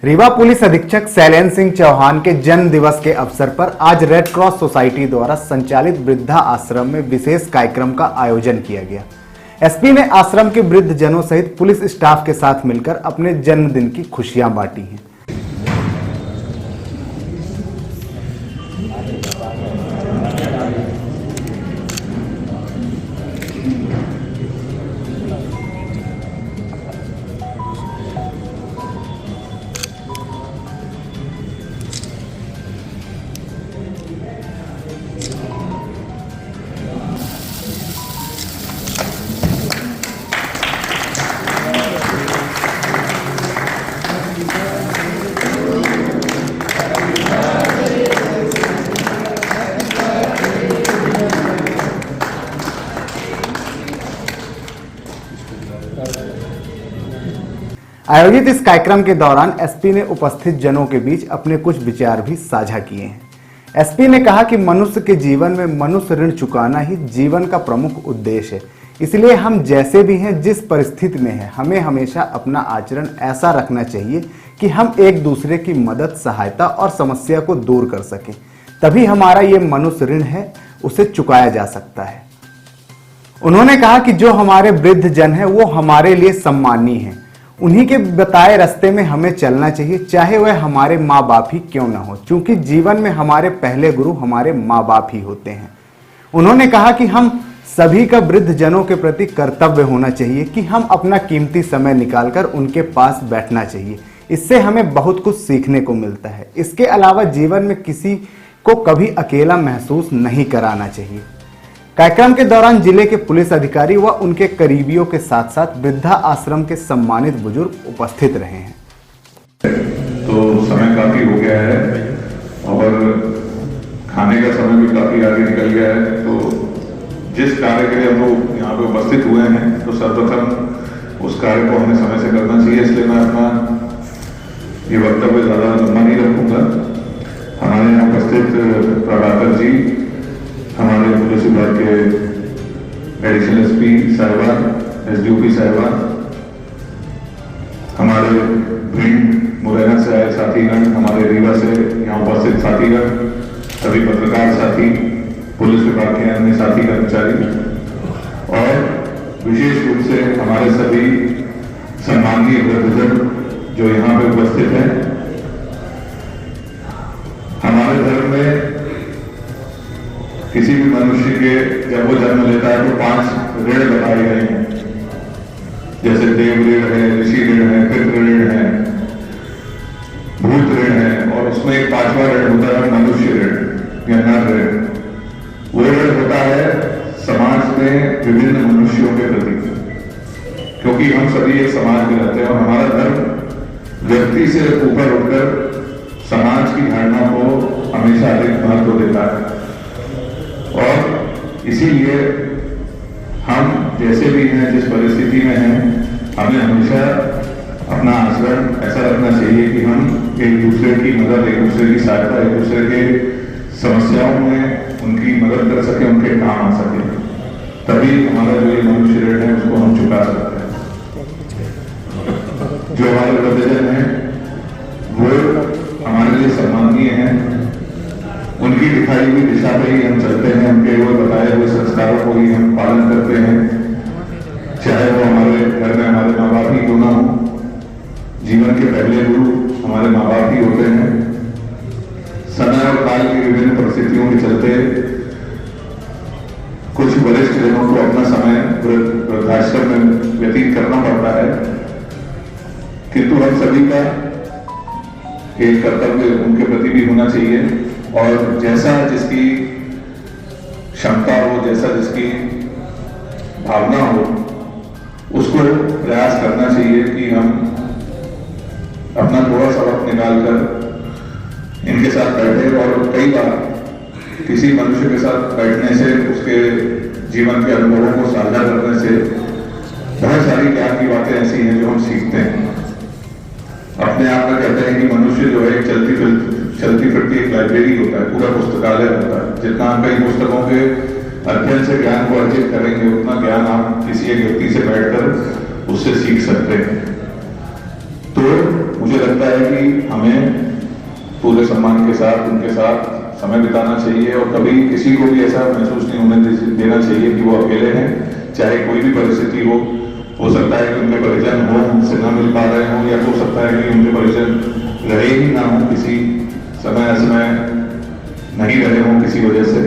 Rewa police अधीक्षक शैलेंद्र सिंह चौहान के जन्म दिवस के अवसर पर आज रेड क्रॉस सोसाइटी द्वारा संचालित वृद्धा आश्रम में विशेष कार्यक्रम का आयोजन किया गया। एसपी ने आश्रम के वृद्ध जनों सहित पुलिस स्टाफ के साथ मिलकर अपने जन्मदिन की खुशियां बांटी हैं। आयोजित इस कार्यक्रम के दौरान एसपी ने उपस्थित जनों के बीच अपने कुछ विचार भी साझा किए हैं। एसपी ने कहा कि मनुष्य के जीवन में मनुष्य ऋण चुकाना ही जीवन का प्रमुख उद्देश्य है। इसलिए हम जैसे भी हैं, जिस परिस्थिति में हैं, हमें हमेशा अपना आचरण ऐसा रखना चाहिए कि हम एक दूसरे की मदद, सहायता और समस्या को दूर कर सकें। तभी हमारा ये मनुष्य ऋण है, उसे चुकाया जा सकता है। उन्होंने कहा कि जो हमारे वृद्ध जन है वो हमारे लिए सम्मानीय है। उन्हीं के बताए रास्ते में हमें चलना चाहिए, चाहे वह हमारे माँ बाप ही क्यों ना हो, क्योंकि जीवन में हमारे पहले गुरु हमारे माँ बाप ही होते हैं। उन्होंने कहा कि हम सभी का वृद्ध जनों के प्रति कर्तव्य होना चाहिए कि हम अपना कीमती समय निकालकर उनके पास बैठना चाहिए। इससे हमें बहुत कुछ सीखने को मिलता है। इसके अलावा जीवन में किसी को कभी अकेला महसूस नहीं कराना चाहिए। कार्यक्रम के दौरान जिले के पुलिस अधिकारी व उनके करीबियों के साथ साथ वृद्धा आश्रम के सम्मानित बुजुर्ग उपस्थित रहे हैं। तो समय काफी हो गया है और खाने का समय भी काफी आगे निकल गया है। तो जिस कार्य के लिए हम लोग यहाँ पे उपस्थित हुए हैं, तो सर्वप्रथम उस कार्य को हमें समय से करना चाहिए। इसलिए मैं अपना ये वक्तव्य ज्यादा लंबा नहीं रखूंगा। हमारे यहाँ उपस्थित प्रभाकर जी, हमारे पुलिस विभाग के एडिशनल एसपी साहिबा, एसडीओपी साहिबा, हमारे भिंड मुरैना से आए साथीगण, हमारे रीवा से यहाँ उपस्थित साथीगण, सभी पत्रकार साथी, पुलिस विभाग के अन्य साथी कर्मचारी और विशेष रूप से हमारे सभी सम्माननीय वृद्धजन जो यहाँ पे उपस्थित हैं। हमारे धर्म में किसी भी मनुष्य के जब वो जन्म लेता है तो 5 ऋण बताए गए हैं, जैसे देव ऋण है, ऋषि ऋण है, पितृ ऋण है, भूत ऋण है, और उसमें एक 5वां ऋण होता है मनुष्य ऋण या नर ऋण। वो ऋण होता है समाज में विभिन्न मनुष्यों के प्रति, क्योंकि हम सभी एक समाज में रहते हैं और हमारा धर्म व्यक्ति से ऊपर उठकर समाज की धारणा को हमेशा अधिक महत्व देता है। और इसीलिए हम जैसे भी हैं, जिस परिस्थिति में हैं, हमें हमेशा अपना आचरण ऐसा रखना चाहिए कि हम एक दूसरे की मदद, एक दूसरे की सहायता, एक दूसरे के समस्याओं में उनकी मदद कर सके, उनके काम आ सके। तभी हमारा जो ये मनुष्य ऋण है उसको हम चुका सकते हैं। जो हमारे वृद्धजन हैं वो हमारे लिए सम्मानीय हैं। उनकी दिखाई हुई दिशा पे ही हम चलते हैं, उनके वो बताए हुए संस्कारों को ही हम पालन करते हैं, चाहे वो हमारे घर में हमारे माँ बाप ही क्यों ना हो। जीवन के पहले गुरु हमारे माँ बाप ही होते हैं। समय और काल की विभिन्न परिस्थितियों के चलते कुछ वरिष्ठ जनों को अपना समय वृद्धाश्रम में व्यतीत करना पड़ता है, किंतु हम सभी का एक कर्तव्य उनके प्रति भी होना चाहिए और जैसा जिसकी क्षमता हो, जैसा जिसकी भावना हो, उसको प्रयास करना चाहिए कि हम अपना थोड़ा सा वक्त निकालकर इनके साथ बैठे। और कई बार किसी मनुष्य के साथ बैठने से, उसके जीवन के अनुभवों को साझा करने से बहुत सारी ज्ञान की बातें ऐसी हैं जो हम सीखते हैं। अपने आप में कहते हैं कि मनुष्य जो है चलती फिरती एक लाइब्रेरी होता है, पूरा पुस्तकालय होता है। जितना आप कई पुस्तकों के अध्ययन से ज्ञान को अर्जित करेंगे, उतना ज्ञान आप किसी एक व्यक्ति से बैठकर उससे सीख सकते हैं। तो मुझे लगता है है कि हमें पूरे सम्मान के साथ उनके साथ समय बिताना चाहिए और कभी किसी को भी ऐसा महसूस नहीं होने देना चाहिए कि वो अकेले हैं, चाहे कोई भी परिस्थिति हो सकता है कि उनके परिजन हो उनसे ना मिल पा रहे हों, या हो सकता है कि उनके परिजन रहे ही ना हो, किसी समय असमय नहीं रहे हों किसी वजह से,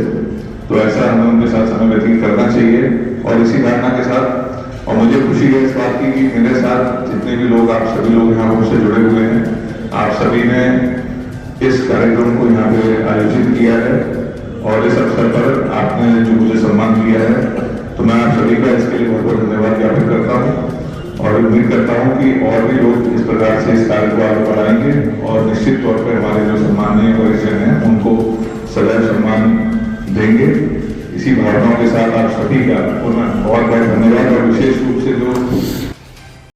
तो ऐसा हमें उनके साथ समय व्यतीत करना चाहिए। और इसी धारणा के साथ, और मुझे खुशी है इस बात की कि मेरे साथ जितने भी लोग, आप सभी लोग यहाँ मुझसे जुड़े हुए हैं, आप सभी ने इस कार्यक्रम को यहाँ पे आयोजित किया है और इस अवसर पर आपने जो मुझे सम्मान दिया है, तो मैं आप सभी का इसके लिए बहुत बहुत धन्यवाद ज्ञापित करता हूँ और उम्मीद करता हूँ कि और भी लोग इस प्रकार से इस कार्य को आगे बढ़ाएंगे और निश्चित तौर पर हमारे जो सम्मानीय परिजन हैं उनको सदैव सम्मान देंगे। इसी भावनाओं के साथ आप सभी का बहुत बहुत धन्यवाद और विशेष रूप से जो